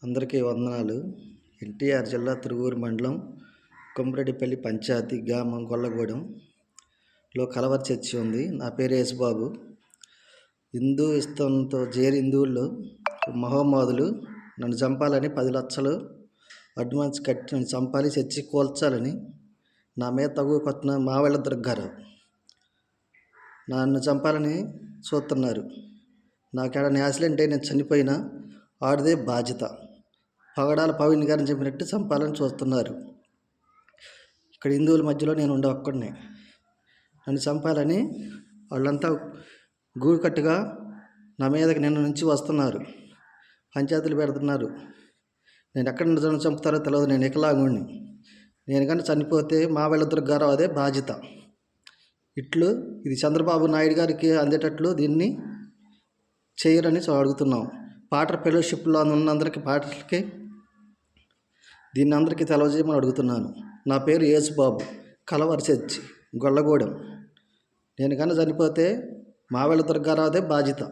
అందరికీ వందనాలు. ఎన్టీఆర్ జిల్లా తిరువూరు మండలం కొమరెడ్డిపల్లి పంచాయతీ గ్రామం గొల్లగూడెంలో కలవరి చర్చి ఉంది. నా పేరు యేసుబాబు. హిందూ ఇష్టంతో చేరి హిందువుల్లో మహమ్మదులు నన్ను చంపాలని 10 లక్షలు అడ్వాన్స్ కట్టి నన్ను చంపాలి, చర్చి కూల్చాలని నా మీద తగువ కొట్టిన మావళ్ళ దుర్గారావు నన్ను చంపాలని చూస్తున్నారు. నాకేడ యాక్సిడెంట్ అయి నేను చనిపోయినా ఆడిదే బాధ్యత. పగడాల పవన్ గారిని చెప్పినట్టు చంపాలని చూస్తున్నారు. ఇక్కడ హిందువుల మధ్యలో నేను ఉండే ఒక్కడిని. నన్ను చంపాలని వాళ్ళంతా గూడుకట్టుగా నా మీదకి నిన్న నుంచి వస్తున్నారు, పంచాయతీలు పెడుతున్నారు. నేను ఎక్కడ నుంచి చంపుతారో తెలియదు. నేను వికలాంగుడిని. నేను కానీ చనిపోతే మా వీళ్ళిద్దరు గారు అదే బాధ్యత. ఇది చంద్రబాబు నాయుడు గారికి అందేటట్లు దీన్ని చేయరని అడుగుతున్నాం. పాటర్ ఫెలోషిప్లో ఉన్నందరికీ పాటలకి దీన్ని అందరికీ తెలియజేయమని అడుగుతున్నాను. నా పేరు యేసుబాబు, కలవరి చర్చి గొల్లగూడెం. నేను కానీ చనిపోతే మా వీళ్ళిద్దరు గారు అదే బాధ్యత.